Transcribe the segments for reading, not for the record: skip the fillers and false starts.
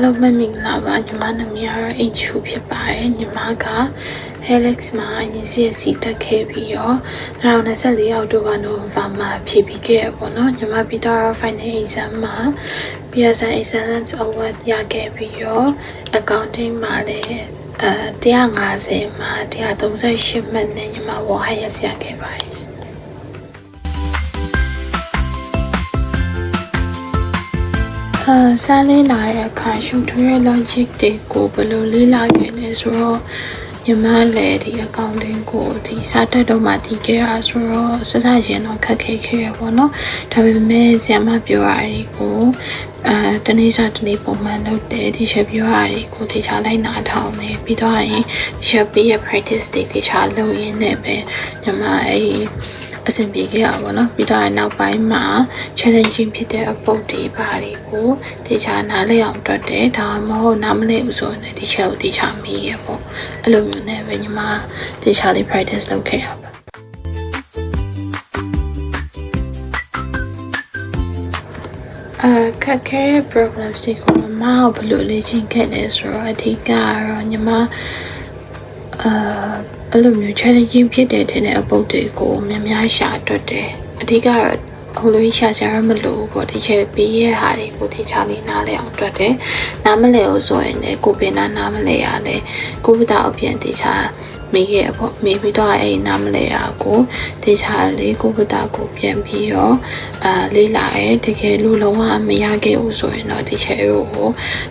လုံးမင်္ဂလာပါညီမနာမည်ကတော့အင်ချူဖြစ်ပါတယ်ညီမက Helix မှာရင်းစီတက်ခဲ့ပြီးတော့2024အောက်တိုဘာနိုဝင်ဘာမှာဖြည့်ပြီးခဲ့ရပေါ့နော်ညီမပြီးတော့ final exam မှာ PSI Excellence Award ရခဲ့ပြီးတော့ accounting မှာလည်း150မှာ138မှတ်နဲ့ညီမဝါဟရရခဲ့ပါတယ်စားလေးလာတဲ့အခါရှုပ်ထွေးတဲ့ logic တွေကိုဘယ်လိုလေ့လာခဲ့လဲဆိုတော့ညီမလည်းဒီ accounting ကိုဒီစာတက်တော့မှတည်ခဲ့ရဆိုတော့စစချင်းတော့ခက်ခဲခဲ့ရပေါ့နော်ဒါပေမဲ့ဆရာမပြောရတဲ့ကိုတနေ့စားတနေ့ပုံမှန်လုပ်တယ်ဒီချက်ပြောရတဲ့ကိုတေချာလိုက်နာထောင်နေပြီးတော့ရင်ချက်ပေးရ practice တွေတေချာလုပ်ရင်းနဲ့ပဲညီမအဆင်ပြေခဲ့ရပါတော့ပြီးတော့နောက်ပိုင်းမှာ challenging ဖြစ်တဲ့အပုတ်တွေပါတွေကိုတေချာနားလည်အောင်တွက်တယ်ဒါမှမဟုတ်နားမလည်ဘူးဆိုရင်ဒီချက်ကိုတေချာမိရပေါ့အဲ့လိုမျိုးနဲ့ပဲညီမတေချာလေး practice လုပ်ခဲ့ရပါခက်ခဲတဲ့ problems တွေကိုမအောင်ဘယ်လိုလေ့ကျင့်ခဲ့လဲဆိုတော့အဓိကကတော့ညီမအဲ့လိုမျိုး challenging ဖြစ်တဲ့အပုတ်တွေကိုများရှာတွက်တယ်အဓိကတော့ဟိုလိုရှာရမလို့ပေါ့ဒီချက်ပေးရဟာတွေကိုဒီချာလေးနားလဲအောင်တွက်တယ်နားမလဲလို့ဆိုရင်လည်းကိုပင်နားမလဲရတယ်ကိုဗတာအပြင်ဒီချာမေးရပေါ့မေးပြီးတော့အဲ့နားမလဲတာကိုဒီချာလေးကိုဗတာကိုပြန်ပြီးတော့လေးလာရဲတကယ်လို့လုံးဝမရခဲ့ဘူးဆိုရင်တော့ဒီချက်ကို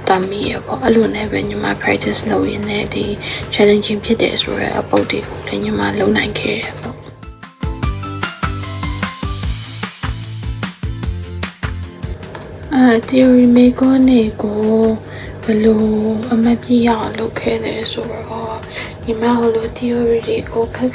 တမ်းမိရပေါ့အဲ့လိုနဲ့ပဲညီမ practice လုပ်ရင်းနဲ့ဒီ challenging ဖြစ်တယ်ဆိုတော့အပုတ်တွေကိုလည်းညီမလုံနိုင်ခဲ့ရပေါ့theory မေကောနေကိုဘယ်လိုအမပြရအောင်လုပ်ခဲ့လဲဆိုတော့ညီမဟိုလို theory တွေကိုခက်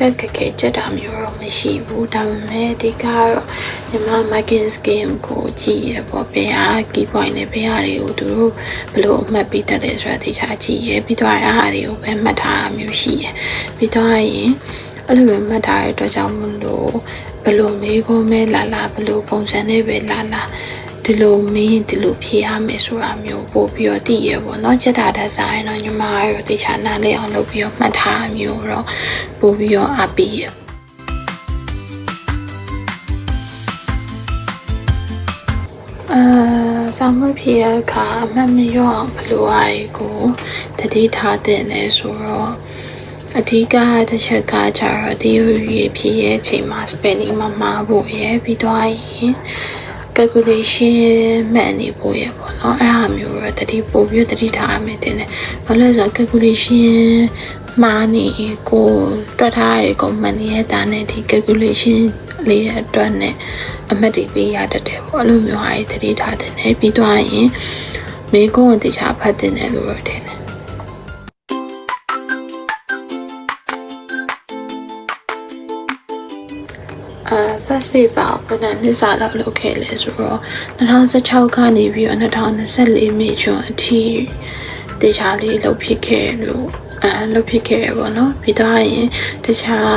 ကြက်တာမျိုးတော့မရှိဘူးဒါပေမဲ့ဒီကတော့ညီမ marking scheme ကိုကြည့်ရပေါ့ဘယ်ဟာ key point နဲ့ဘယ်ဟာတွေကိုသူတို့ဘယ်လိုအမှတ်ပေးတတ်လဲဆိုတာသိချာကြည့်ရပြီးတော့အဲ့ဟာတွေကိုပဲမှတ်ထားတာမျိုးရှိရပြီးတော့ရင်အဲ့လိုမှတ်ထားတဲ့အတွက်ကြောင့်မလို့ဘယ်လိုမေးခွန်းမဲလာဘယ်လိုပုံစံနဲ့ပဲလာဒီလိုမင်းဒီလိုဖြေရမယ်ဆိုတာမျိုးပို့ပြီးတော့သိရပေါ့နော်ချက်တာတက်စားရင်တော့ညီမရောတေချာနားလေးအောင်လုပ်ပြီးတော့မှတ်ထားမျိုးတော့ပို့ပြီးတော့အပီးရစာမဖြေရခါအမှတ်မရောအောင်ဘယ်လိုအားကိုတတိထားတဲ့လဲဆိုတော့အဓိကတစ်ချက်ကကျတော့ဒီဖြေရဲ့အချိန်မှာ spelling မမှားဖို့ရပြီးတော့ရင်calculation မှန်နေဖို့ရပေါ့နော်အဲ့ဟာမျိုးတော့တတိပို့ပြီးတတိထားမယ်တင်တယ်ဘာလို့လဲဆိုတော့ calculation မှားနေကိုတွက်ထားရကိုမှန်နေတဲ့ဒါနဲ့ဒီ calculation လေးအတွက်နဲ့အမှတ်တွေပေးရတတ်တယ်ပေါ့အဲ့လိုမျိုးဟာတတိထားတဲ့နဲ့ပြီးတော့ရင်မေကုန်းကိုတခြားဖတ်တင်တယ်လို့ပြောတယ်first paper ကိုဘယ်နှစ်စာလောက်လုပ်ခဲ့လဲဆိုတော့2016ကနေပြီးတော့2024မိချွန်အထိတေချာလေးလုပ်ဖြစ်ခဲ့လို့လုပ်ဖြစ်ခဲ့ရပေါ့နော်ပြီးတော့ရင်တခြား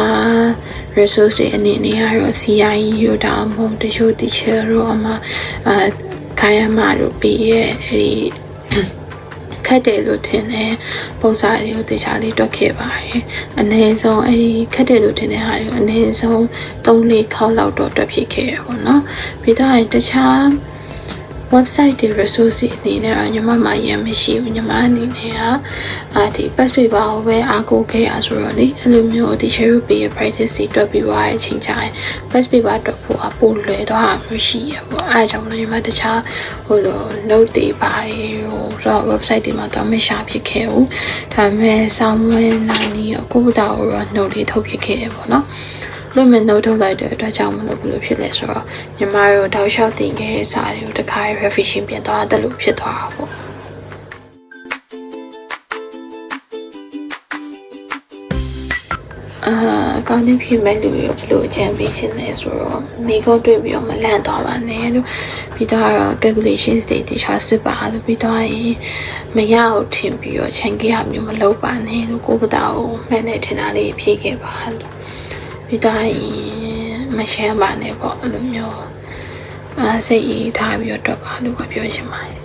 resource တွေအနေနဲ့ကတော့ CIE တို့ဒါမှမဟုတ်တချို့ teacher တို့အမှခိုင်းရမှာတို့ပြီးရဲ့အဲဒီခက်တယ်လို့ထင်တယ်ပုံစံတွေကိုတေချာလေးတွက်ခဲ့ပါတယ်အနည်းဆုံးအဲဒီခက်တယ်လို့ထင်တဲ့ဟာတွေကိုအနည်းဆုံး3-4ခေါက်လောက်တော့တွက်ဖြစ်ခဲ့ရပါတော့ပြီးတော့တခြား website တွေ resource တွေအနေနဲ့ညီမမှရမရှိဘူးညီမအနေနဲ့ကဒီ past paper ကိုပဲအားကိုးခဲ့ရဆိုတော့လေအဲ့လိုမျိုးဒီ cherry pay practice တွေတွက်ပြီးသွားတဲ့အချိန်ကျရင် past paper တွက်ဖို့အပိုလွယ်တော့မျိုးရှိရပေါ့အဲ့ဒါကြောင့်ညီမတခြားဟိုလို note တွေပါတယ်ဟိုတော့ website တွေမှာတော့မရှာဖြစ်ခဲ့ဘူးဒါပေမဲ့ဆောင်းဝဲနိုင်နီကိုဗတာကိုတော့ note တွေထုတ်ဖြစ်ခဲ့ရပေါ့နော်လို့မနှုတ်ထုတ်လိုက်တဲ့အတွက်ကြောင့်မလို့ဘယ်လိုဖြစ်လဲဆိုတော့ညီမတို့တောက်လျှောက်တင်ခဲ့တဲ့စာတွေကိုတစ်ခါ revision ပြန်သွားတယ်လို့ဖြစ်သွားတာပေါ့ကောင်းတဲ့ဖြစ်မဲ့လူတွေဘယ်လိုအကြံပေးချင်လဲဆိုတော့မိကုန်းတွေ့ပြီးတော့မလန့်သွားပါနဲ့လို့ပြီးတော့ calculations တွေတခြားစစ်ပါလို့ပြီးတော့ရင်မရအောင်ထင်ပြီးတော့ခြံကြီးဟာမျိုးမလုပ်ပါနဲ့လို့ကိုဗတာကိုမှန်တဲ့ထင်တာလေးဖြည့်ခဲ့ပါလို့ပြီးတော့မရှမ်းပါနဲ့ပေါ့အဲ့လိုမျိုးစိတ်အေးထားပြီးတော့တွက်ပါလို့ပြောချင်ပါတယ်